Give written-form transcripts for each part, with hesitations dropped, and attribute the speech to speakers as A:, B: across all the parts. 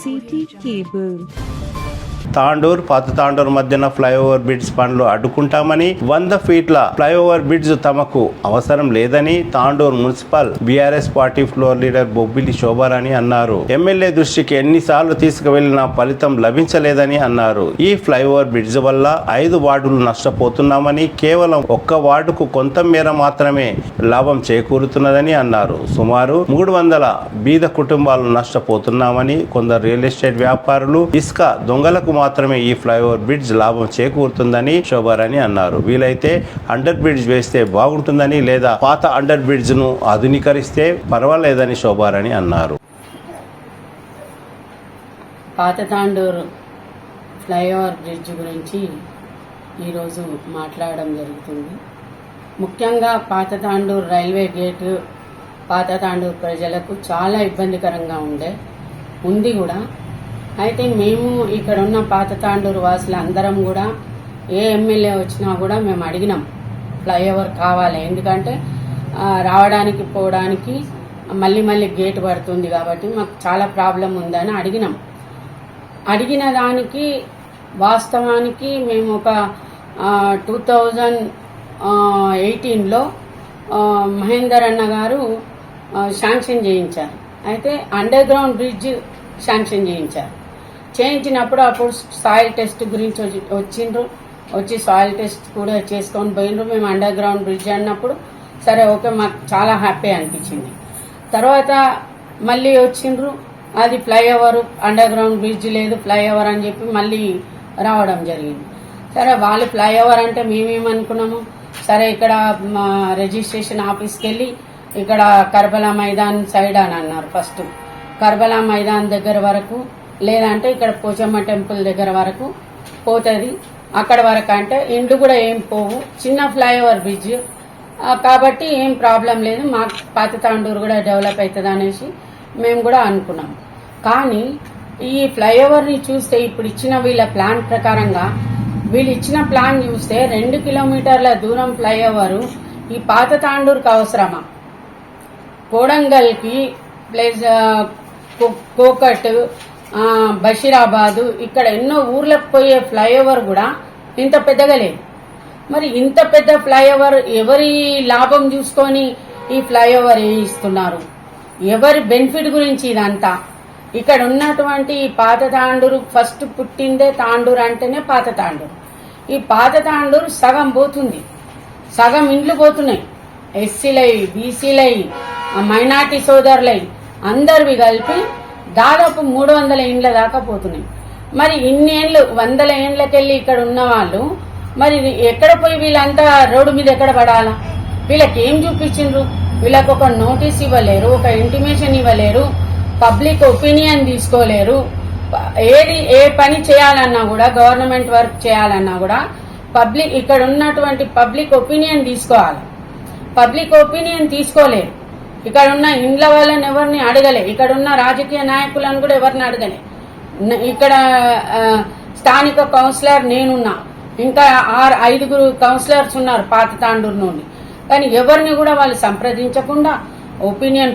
A: CT cable.
B: Tandur పాత తాండూర్ మధ్యన flyover bridge పనులు అడ్డుకుంటామని 100 ఫీట్ల ఫ్లైఓవర్ బ్రిడ్జ్ తమకు అవసరం లేదని Tandur municipal BRS party floor leader Bobbili Shobharani అన్నారు. ఎమ్మెల్యే దృష్టికి ఎన్నిసార్లు తీసుకువెళ్లినా ఫలితం లభించలేదని అన్నారు. ఈ ఫ్లైఓవర్ బ్రిడ్జ్ వల్ల 5 వార్డులు నష్టపోతున్నామని, కేవలం 1 వార్డుకు కొంత మేర మాత్రమే లాభం చేకూరుతున్నదని అన్నారు. సుమారు 300 బీద కుటుంబాలు నష్టపోతున్నామని, కొందరు రియల్ ఎస్టేట్ వ్యాపారులు, ఇసుక దొంగలకు మాత్రమే ఈ ఫ్లైఓవర్ బ్రిడ్జ్ లాభం చేకూరుతుందని శోభారాణి అన్నారు. వీలైతే అండర్ బ్రిడ్జ్ వేస్తే బాగుంటుందని, లేదా పాత అండర్ బ్రిడ్జ్ ను ఆధునీకరిస్తే పర్వాలేదని శోభారాణి అన్నారు.
C: పాత తాండూరు ఫ్లైఓవర్ బ్రిడ్జ్ గురించి ఈరోజు మాట్లాడడం జరుగుతుంది. ముఖ్యంగా పాత తాండూరు రైల్వే గేటు పాత తాండూరు ప్రజలకు చాలా ఇబ్బందికరంగా ఉంది కూడా. అయితే మేము ఇక్కడ ఉన్న పాత తాండూరు వాసులు అందరం కూడా ఏ ఎమ్మెల్యే వచ్చినా కూడా మేము అడిగినాం ఫ్లైఓవర్ కావాలి, ఎందుకంటే రావడానికి పోవడానికి మళ్ళీ గేటు పడుతుంది కాబట్టి మాకు చాలా ప్రాబ్లం ఉందని అడిగిన దానికి వాస్తవానికి మేము ఒక 2018లో మహేందర్ అన్న గారు శాంక్షన్ చేయించారు. అయితే అండర్ గ్రౌండ్ బ్రిడ్జ్ శాంక్షన్ చేయించినప్పుడు అప్పుడు సాయిల్ టెస్ట్ గురించి వచ్చి సాయిల్ టెస్ట్ కూడా చేసుకొని పోయినరు. మేము అండర్ గ్రౌండ్ బ్రిడ్జ్ అన్నప్పుడు సరే ఓకే, మాకు చాలా హ్యాపీ అనిపించింది. తర్వాత మళ్ళీ వచ్చిండ్రు, అది ఫ్లైఓవర్ అండర్ గ్రౌండ్ బ్రిడ్జ్ లేదు ఫ్లైఓవర్ అని చెప్పి మళ్ళీ రావడం జరిగింది. సరే వాళ్ళు ఫ్లైఓవర్ అంటే మేమేమనుకున్నాము, సరే ఇక్కడ రిజిస్ట్రేషన్ ఆఫీస్కి వెళ్ళి ఇక్కడ కర్బలా మైదాన్ సైడ్ అని అన్నారు. ఫస్ట్ కర్బలా మైదాన్ దగ్గర వరకు, లేదంటే ఇక్కడ పోచమ్మ టెంపుల్ దగ్గర వరకు పోతుంది. అక్కడ వరకు అంటే ఇండ్లు కూడా ఏం పోవు, చిన్న ఫ్లైఓవర్ బ్రిడ్జ్ కాబట్టి ఏం ప్రాబ్లం లేదు, మా పాత తాండూరు కూడా డెవలప్ అవుతుంది అనేసి మేము కూడా అనుకున్నాం. కానీ ఈ ఫ్లైఓవర్ని చూస్తే ఇప్పుడు ఇచ్చిన వీళ్ళ ప్లాన్ ప్రకారంగా వీళ్ళు ఇచ్చిన ప్లాన్ చూస్తే 2 కిలోమీటర్ల దూరం ఫ్లైఓవర్ ఈ పాత తాండూరుకు అవసరమా? కోడంగల్కి ప్లస్ కోకట్, బషీరాబాదు ఇక్కడ ఎన్నో ఊర్లకు పోయే ఫ్లైఓవర్ కూడా ఇంత పెద్దగా లేదు. మరి ఇంత పెద్ద ఫ్లైఓవర్ ఎవరి లాభం చూసుకొని ఈ ఫ్లైఓవర్ ఇస్తున్నారు? ఎవరి బెనిఫిట్ గురించి ఇదంతా? ఇక్కడ ఉన్నటువంటి పాత తాండూరు ఫస్ట్ పుట్టిందే తాండూరు అంటేనే పాత తాండూరు. ఈ పాత తాండూరు సగం పోతుంది, సగం ఇండ్లు పోతున్నాయి. ఎస్సీలై, బీసీలై, మైనార్టీ సోదరులై అందరివి కలిపి దాదాపు 300 ఇండ్ల దాకా పోతున్నాయి. మరి ఇన్ని ఏళ్ళు 100 ఏండ్లకెళ్ళి ఇక్కడ ఉన్న వాళ్ళు మరి ఎక్కడ పోయి వీళ్ళంతా రోడ్డు మీద ఎక్కడ పడాలా? వీళ్ళకి ఏం చూపించిండ్రు? వీళ్ళకి ఒక నోటీస్ ఇవ్వలేరు, ఒక ఇంటిమేషన్ ఇవ్వలేరు, పబ్లిక్ ఒపీనియన్ తీసుకోలేరు. ఏ పని చేయాలన్నా కూడా, గవర్నమెంట్ వర్క్ చేయాలన్నా కూడా ఇక్కడ ఉన్నటువంటి పబ్లిక్ ఒపీనియన్ తీసుకోవాలి. పబ్లిక్ ఒపీనియన్ తీసుకోలేరు. ఇక్కడ ఉన్న ఇండ్ల వాళ్ళని ఎవరిని అడగలే, ఇక్కడ ఉన్న రాజకీయ నాయకులను కూడా ఎవరిని అడగలే. ఇక్కడ స్థానిక కౌన్సిలర్ నేనున్నా, ఇంకా 5 కౌన్సిలర్స్ ఉన్నారు పాత తాండూరు నుండి. కానీ ఎవరిని కూడా వాళ్ళు సంప్రదించకుండా,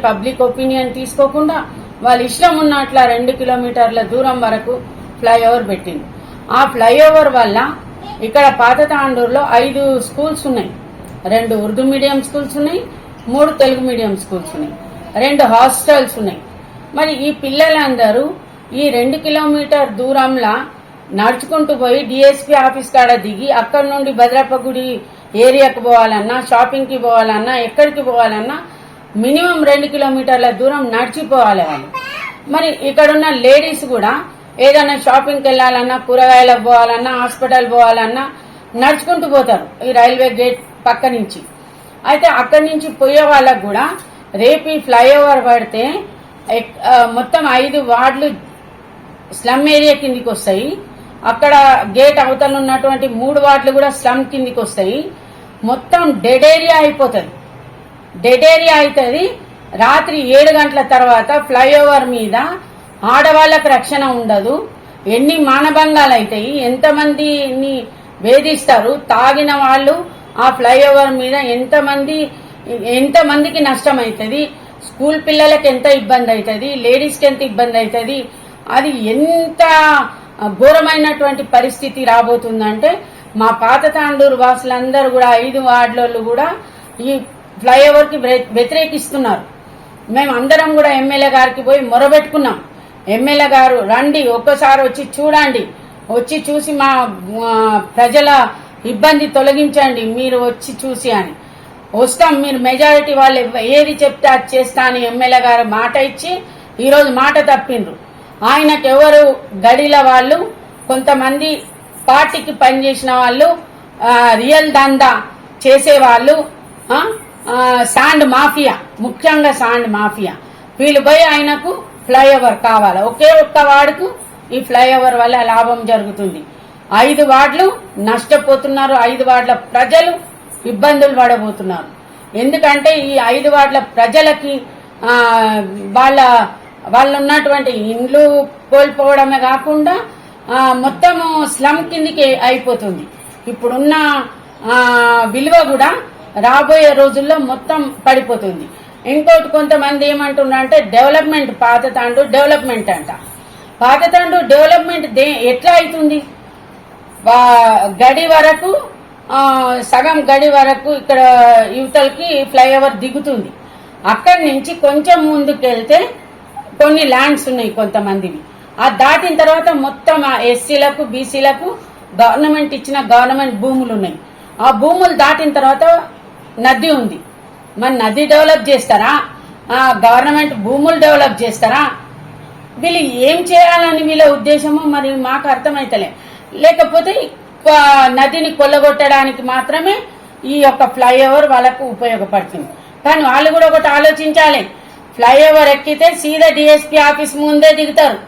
C: పబ్లిక్ ఒపీనియన్ తీసుకోకుండా వాళ్ళ ఇష్టం ఉన్నట్ల 2 కిలోమీటర్ల దూరం వరకు ఫ్లైఓవర్ పెట్టింది. ఆ ఫ్లైఓవర్ వల్ల ఇక్కడ పాత తాండూరులో 5 స్కూల్స్ ఉన్నాయి. 2 ఉర్దూ మీడియం స్కూల్స్ ఉన్నాయి, 3 తెలుగు మీడియం స్కూల్స్ ఉన్నాయి, 2 హాస్టల్స్ ఉన్నాయి. మరి ఈ పిల్లలందరూ ఈ 2 కిలోమీటర్ దూరంలో నడుచుకుంటూ పోయి డిఎస్పీ ఆఫీస్ కాడ దిగి అక్కడి నుండి భద్రప్ప గుడి ఏరియాకు పోవాలన్నా, షాపింగ్ కి పోవాలన్నా, ఎక్కడికి పోవాలన్నా మినిమం 2 కిలోమీటర్ల దూరం నడిచిపోవాలి వాళ్ళు. మరి ఇక్కడున్న లేడీస్ కూడా ఏదైనా షాపింగ్కి వెళ్లాలన్నా, కూరగాయలకు పోవాలన్నా, హాస్పిటల్ పోవాలన్నా నడుచుకుంటూ పోతారు ఈ రైల్వే గేట్ పక్క నుంచి. అయితే అక్కడి నుంచి పోయే వాళ్ళకు కూడా రేపు ఈ ఫ్లైఓవర్ పడితే మొత్తం 5 వార్డులు స్లమ్ ఏరియా కిందికి వస్తాయి. అక్కడ గేట్ అవతల ఉన్నటువంటి 3 వార్డులు కూడా స్లమ్ కిందికి వస్తాయి. మొత్తం డెడ్ ఏరియా అయిపోతుంది. రాత్రి 7 గంటల తర్వాత ఫ్లైఓవర్ మీద ఆడవాళ్లకు రక్షణ ఉండదు. ఎన్ని మానభంగాలు అవుతాయి, ఎంతమందిని వేధిస్తారు. తాగిన వాళ్ళు ఆ ఫ్లైఓవర్ మీద ఎంతమందికి నష్టం అవుతుంది, స్కూల్ పిల్లలకి ఎంత ఇబ్బంది అవుతుంది, లేడీస్కి ఎంత ఇబ్బంది అవుతుంది, అది ఎంత ఘోరమైనటువంటి పరిస్థితి రాబోతుందంటే మా పాత తాండూరు వాసులందరూ కూడా 5 వార్డులలో కూడా ఈ ఫ్లైఓవర్ కి వ్యతిరేకిస్తున్నారు. మేము అందరం కూడా ఎమ్మెల్యే గారికి పోయి మొరబెట్టుకున్నాం. ఎమ్మెల్యే గారు రండి, ఒక్కసారి వచ్చి చూడండి, వచ్చి చూసి మా ప్రజల ఇబ్బంది తొలగించండి, మీరు వచ్చి చూసి అని. వస్తాం, మీరు మెజారిటీ వాళ్ళు ఏది చెప్తే అది చేస్తా అని ఎమ్మెల్యే గారు మాట ఇచ్చి ఈరోజు మాట తప్పిండ్రు. ఆయనకు ఎవరు గడిల వాళ్ళు, కొంతమంది పార్టీకి పనిచేసిన వాళ్ళు, రియల్ దందా చేసేవాళ్ళు, శాండ్ మాఫియా, ముఖ్యంగా శాండ్ మాఫియా, వీళ్ళు పోయి ఆయనకు ఫ్లైఓవర్ కావాలి. ఒకే ఒక్క వార్డుకు ఈ ఫ్లైఓవర్ వల్ల లాభం జరుగుతుంది. 5 వార్డులు నష్టపోతున్నారు. 5 వార్డుల ప్రజలు ఇబ్బందులు పడబోతున్నారు. ఎందుకంటే ఈ 5 వార్డుల ప్రజలకి వాళ్ళు ఉన్నటువంటి ఇండ్లు కోల్పోవడమే కాకుండా మొత్తము స్లమ్ కిందికి అయిపోతుంది. ఇప్పుడున్న విలువ కూడా రాబోయే రోజుల్లో మొత్తం పడిపోతుంది. ఇంకోటి కొంతమంది ఏమంటున్నారంటే డెవలప్మెంట్, పాత తాండూరు డెవలప్మెంట్ అంట. పాత తాండూరు డెవలప్మెంట్ ఎట్లా అవుతుంది? గడి వరకు సగం గడి వరకు ఇక్కడ యువతలకి ఫ్లైఓవర్ దిగుతుంది. అక్కడి నుంచి కొంచెం ముందుకెళ్తే కొన్ని ల్యాండ్స్ ఉన్నాయి కొంతమందివి. ఆ దాటిన తర్వాత మొత్తం ఎస్సీలకు బీసీలకు గవర్నమెంట్ ఇచ్చిన గవర్నమెంట్ భూములు ఉన్నాయి. ఆ భూములు దాటిన తర్వాత నది ఉంది. మరి నది డెవలప్ చేస్తారా? గవర్నమెంట్ భూములు డెవలప్ చేస్తారా? వీళ్ళు ఏం చేయాలని వీళ్ళ ఉద్దేశమో మరి మాకు అర్థమైతలే. లేకపోతే నదిని కొల్లగొట్టడానికి మాత్రమే ఈ యొక్క ఫ్లైఓవర్ వాళ్ళకు ఉపయోగపడుతుంది. కానీ వాళ్ళు కూడా ఒకటి ఆలోచించాలి. ఫ్లైఓవర్ ఎక్కితే సీదా డిఎస్పీ ఆఫీస్ ముందే దిగుతారు.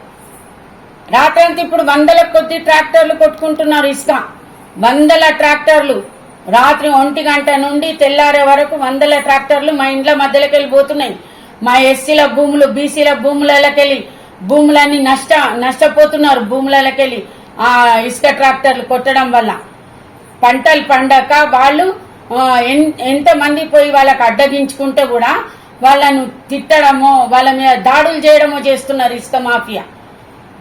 C: రాత్రంతా ఇప్పుడు 100 కొద్ది ట్రాక్టర్లు కొట్టుకుంటున్నారు ఇసుక. 100 ట్రాక్టర్లు రాత్రి 1 గంట నుండి తెల్లారే వరకు 100 ట్రాక్టర్లు మా ఇండ్ల మధ్యలోకి వెళ్ళిపోతున్నాయి. మా ఎస్సీల భూములు, బీసీల భూములకెళ్ళి భూములన్నీ నష్టపోతున్నారు. భూములకెళ్ళి ఆ ఇసుక ట్రాక్టర్లు కొట్టడం వల్ల పంటలు పండక వాళ్ళు ఎంతమంది పోయి వాళ్ళకి అడ్డగించుకుంటే కూడా వాళ్ళను తిట్టడమో వాళ్ళ మీద దాడులు చేయడమో చేస్తున్నారు ఇసుక మాఫియా.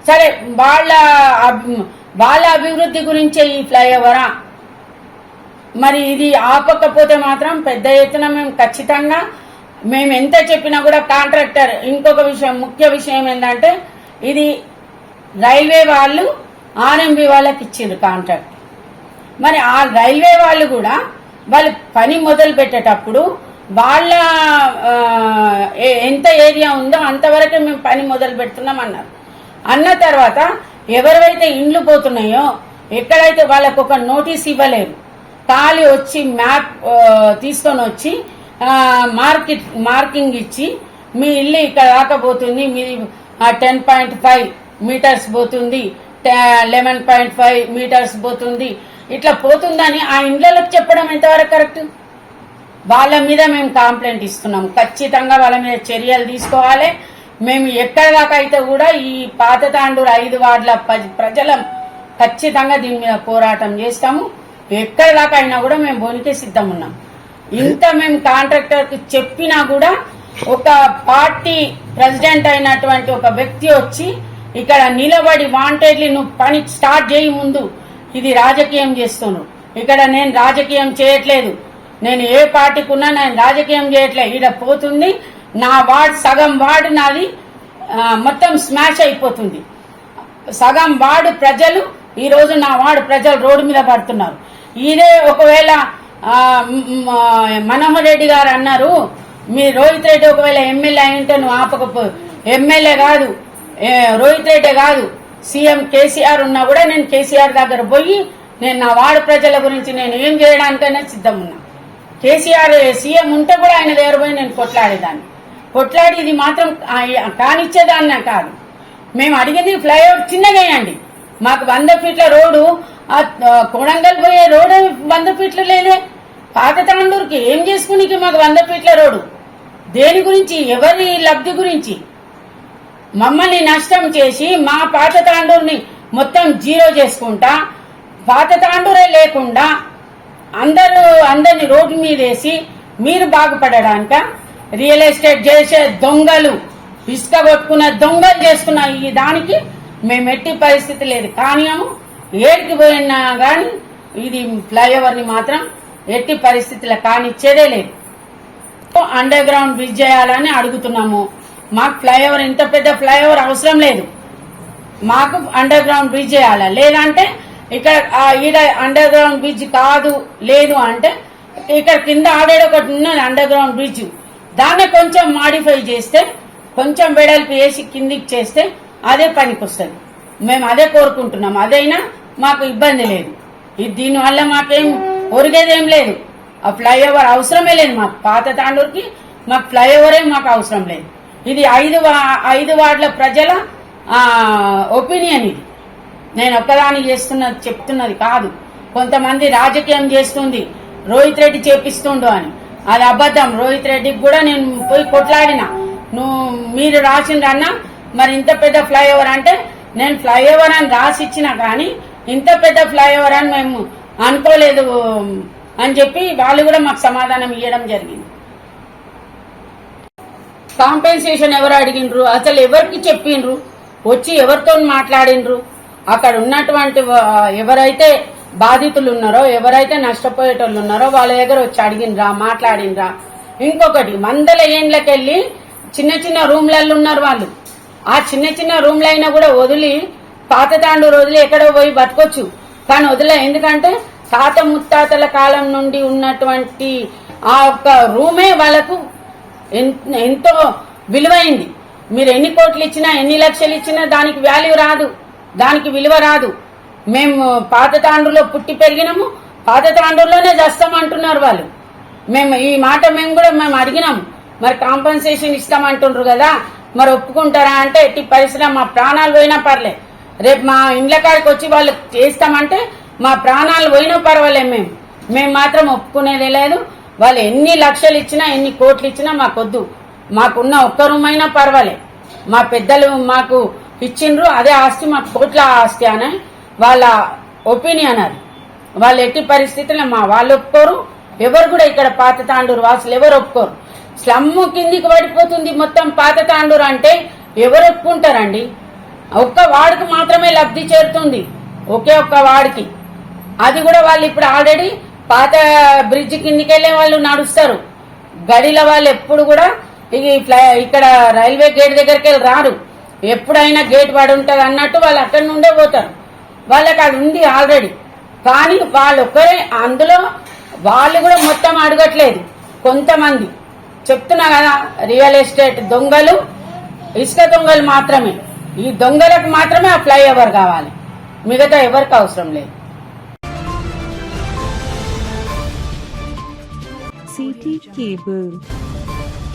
C: సరే, వాళ్ళ అభివృద్ధి గురించే ఈ ఫ్లైఓవరా? మరి ఇది ఆపకపోతే మాత్రం పెద్ద ఎత్తున మేము ఖచ్చితంగా మేము ఎంత చెప్పినా కూడా కాంట్రాక్టర్ ఇంకొక విషయం, ముఖ్య విషయం ఏంటంటే ఇది రైల్వే వాళ్ళు ఆర్ఎంబి వాళ్ళకి ఇచ్చిండ్రు కాంట్రాక్ట్. మరి ఆ రైల్వే వాళ్ళు కూడా వాళ్ళు పని మొదలు పెట్టేటప్పుడు వాళ్ళ ఎంత ఏరియా ఉందో అంతవరకే మేము పని మొదలు పెడుతున్నాం అన్నారు. అన్న తర్వాత ఎవరైతే ఇండ్లు పోతున్నాయో ఎక్కడైతే వాళ్ళకు ఒక నోటీస్ ఇవ్వలేదు, ఖాళీ వచ్చి మ్యాప్ తీసుకొని వచ్చి మార్కింగ్ ఇచ్చి మీ ఇల్లు ఇక్కడ రాకపోతుంది, మీది 10.5 మీటర్స్ పోతుంది, 11.5 మీటర్స్ పోతుంది, ఇట్లా పోతుందని ఆ ఇండ్లకు చెప్పడం ఎంతవరకు కరెక్ట్? వాళ్ళ మీద మేము కంప్లైంట్ ఇస్తున్నాం. ఖచ్చితంగా వాళ్ళ మీద చర్యలు తీసుకోవాలి. మేము ఎక్కడ దాకా అయితే కూడా ఈ పాత తాండూరు 5 వార్డుల ప్రజలం ఖచ్చితంగా దీని మీద పోరాటం చేస్తాము. ఎక్కడ దాకా అయినా కూడా మేము బోనికే సిద్ధం ఉన్నాం. ఇంత మేము కాంట్రాక్టర్ కి చెప్పినా కూడా ఒక పార్టీ ప్రెసిడెంట్ అయినటువంటి ఒక వ్యక్తి వచ్చి ఇక్కడ నిలబడి వాంటెడ్లీ నువ్వు పని స్టార్ట్ చేయి ముందు, ఇది రాజకీయం చేస్తున్నావు. ఇక్కడ నేను రాజకీయం చేయట్లేదు, నేను ఏ పార్టీకి ఉన్నా నేను రాజకీయం చేయట్లేదు. ఇక్కడ పోతుంది నా వార్డు, సగం వార్డు నాది మొత్తం స్మాష్ అయిపోతుంది. సగం వార్డు ప్రజలు ఈ రోజు నా వార్డు ప్రజలు రోడ్డు మీద పడుతున్నారు. ఇదే ఒకవేళ మనోహర్ రెడ్డి గారు అన్నారు, మీ రోహిత్ రెడ్డి ఒకవేళ ఎమ్మెల్యే అయింటే నువ్వు ఆపకపో. ఎమ్మెల్యే కాదు, రోహిత్ రెడ్డి కాదు, సీఎం కేసీఆర్ ఉన్నా కూడా నేను కేసీఆర్ దగ్గర పోయి నేను నా వార్డు ప్రజల గురించి నేను ఏం చేయడానికైనా సిద్ధం ఉన్నా. కేసీఆర్ సీఎం ఉంటే కూడా ఆయన దగ్గర పోయి నేను కొట్లాడేదాన్ని. కొట్లాడి ఇది మాత్రం కానిచ్చేదాన్న కాదు. మేము అడిగింది ఫ్లైఓవర్ చిన్నగా వేయండి. మాకు 100 ఫీట్ల రోడ్డు, కొడంగల్ పోయే రోడ్డు 100 ఫీట్లు లేదే. పాత తాండూరుకి ఏం చేసుకునికి మాకు 100 ఫీట్ల రోడ్డు? దేని గురించి? ఎవరి లబ్ధి గురించి? మమ్మల్ని నష్టం చేసి మా పాత తాండూరుని మొత్తం జీరో చేసుకుంటా, పాత తాండూరే లేకుండా అందరిని రోడ్డు మీద వేసి మీరు బాగుపడడానిక? రియల్ ఎస్టేట్ చేసే దొంగలు ఇసుక కొట్టుకున్న దొంగలు చేసుకున్న ఈ దానికి మేము ఎట్టి పరిస్థితి లేదు కానియము ఏడికి పోయినా కానీ ఇది ఫ్లైఓవర్ ని మాత్రం ఎట్టి పరిస్థితుల్లో కానిచ్చేదే లేదు. అండర్ గ్రౌండ్ బ్రిడ్జ్ చేయాలని అడుగుతున్నాము. మాకు ఫ్లైఓవర్ ఇంత పెద్ద ఫ్లైఓవర్ అవసరం లేదు, మాకు అండర్ గ్రౌండ్ బ్రిడ్జ్ చేయాలి. లేదంటే ఇక్కడ ఈడ అండర్ గ్రౌండ్ బ్రిడ్జ్ కాదు లేదు అంటే ఇక్కడ కింద ఆల్రెడీ ఒకటి ఉన్నది అండర్ గ్రౌండ్ బ్రిడ్జ్, దాన్ని కొంచెం మాడిఫై చేస్తే కొంచెం వెడల్పు వేసి కిందికి చేస్తే అదే పనికి వస్తుంది. మేము అదే కోరుకుంటున్నాం. అదైనా మాకు ఇబ్బంది లేదు. దీనివల్ల మాకేం ఒరిగేదేం లేదు. ఆ ఫ్లైఓవర్ అవసరమే లేదు మాకు. పాత తాండూరుకి మాకు ఫ్లైఓవరే మాకు అవసరం లేదు. ఇది 5 వార్డుల ప్రజల ఒపీనియన్. ఇది నేను ఒక్కదాని చెప్తున్నది కాదు. కొంతమంది రాజకీయం చేస్తుంది, రోహిత్ రెడ్డి చేపిస్తుండు అని. అది అబద్ధం. రోహిత్ రెడ్డికి కూడా నేను పోయి కొట్లాడినా, మీరు రాసిండ్రన్నా మరి ఇంత పెద్ద ఫ్లైఓవర్ అంటే నేను ఫ్లైఓవర్ అని రాసి ఇచ్చినా కానీ ఇంత పెద్ద ఫ్లైఓవర్ అని మేము అనుకోలేదు అని చెప్పి వాళ్ళు కూడా మాకు సమాధానం ఇవ్వడం జరిగింది. కాంపెన్సేషన్ ఎవరు అడిగినరు, అసలు ఎవరికి చెప్పిండ్రు, వచ్చి ఎవరితో మాట్లాడినరు, అక్కడ ఉన్నటువంటి ఎవరైతే బాధితులు ఉన్నారో ఎవరైతే నష్టపోయేటోళ్ళు ఉన్నారో వాళ్ళ దగ్గర వచ్చి అడిగినరా, మాట్లాడినరా. ఇంకొకటి 100 ఏండ్లకెళ్ళి చిన్న చిన్న రూమ్లలో ఉన్నారు వాళ్ళు. ఆ చిన్న చిన్న రూమ్లు అయినా కూడా వదిలి పాత తాండూరు వదిలి ఎక్కడో పోయి బతకొచ్చు, కానీ వదిలే. ఎందుకంటే తాత ముత్తాతల కాలం నుండి ఉన్నటువంటి ఆ ఒక్క రూమే వాళ్ళకు ఎంతో విలువైంది. మీరు ఎన్ని కోట్లు ఇచ్చినా ఎన్ని లక్షలు ఇచ్చినా దానికి వాల్యూ రాదు, దానికి విలువ రాదు. మేము పాత తాండూరులో పుట్టి పెరిగినాము, పాత తాండూరులోనే చేస్తామంటున్నారు వాళ్ళు. మేము ఈ మాట మేము అడిగినాము. మరి కాంపెన్సేషన్ ఇస్తామంటుండ్రు కదా, మరి ఒప్పుకుంటారా అంటే ఎట్టి పరిస్థితి మా ప్రాణాలు పోయినా పర్లే, రేపు మా ఇండ్ల కాడికి వచ్చి వాళ్ళు చేస్తామంటే మా ప్రాణాలు పోయినా పర్వాలే, మేము మాత్రం ఒప్పుకునేదే లేదు. వాళ్ళు ఎన్ని లక్షలు ఇచ్చినా ఎన్ని కోట్లు ఇచ్చినా మాకొద్దు. మాకున్న ఒక్క రూమ్ అయినా పర్వాలే. మా పెద్దలు మాకు ఇచ్చిండ్రు, అదే ఆస్తి మాకు కోట్ల ఆస్తి అని వాళ్ళ ఒపీనియన్. అది వాళ్ళు ఎట్టి పరిస్థితుల్లో వాళ్ళు ఒప్పుకోరు. ఎవరు కూడా ఇక్కడ పాత తాండూరు వాసులు ఎవరు ఒప్పుకోరు. స్లమ్ కిందికి పడిపోతుంది మొత్తం పాత తాండూరు అంటే ఎవరు ఒప్పుకుంటారండి? ఒక్క వార్డుకి మాత్రమే లబ్ధి చేరుతుంది, ఒకే ఒక్క వార్డుకి. అది కూడా వాళ్ళు ఇప్పుడు ఆల్రెడీ పాత బ్రిడ్జ్ కిందికి వెళ్లే వాళ్ళు నడుస్తారు. గడిల వాళ్ళు ఎప్పుడు కూడా ఇక్కడ రైల్వే గేట్ దగ్గరికి వెళ్ళి రారు. ఎప్పుడైనా గేట్ పడి ఉంటది అన్నట్టు వాళ్ళు అక్కడి నుండే పోతారు. వాళ్ళకి అది ఉంది ఆల్రెడీ. కానీ వాళ్ళు ఒక్కరే అందులో వాళ్ళు కూడా మొత్తం అడగట్లేదు. కొంతమంది చెప్తున్నా కదా, రియల్ ఎస్టేట్ దొంగలు, ఇసుక దొంగలు మాత్రమే. ఈ దొంగలకు మాత్రమే ఆ ఫ్లైఓవర్ కావాలి, మిగతా ఎవరికి అవసరం లేదు.
A: CT Cable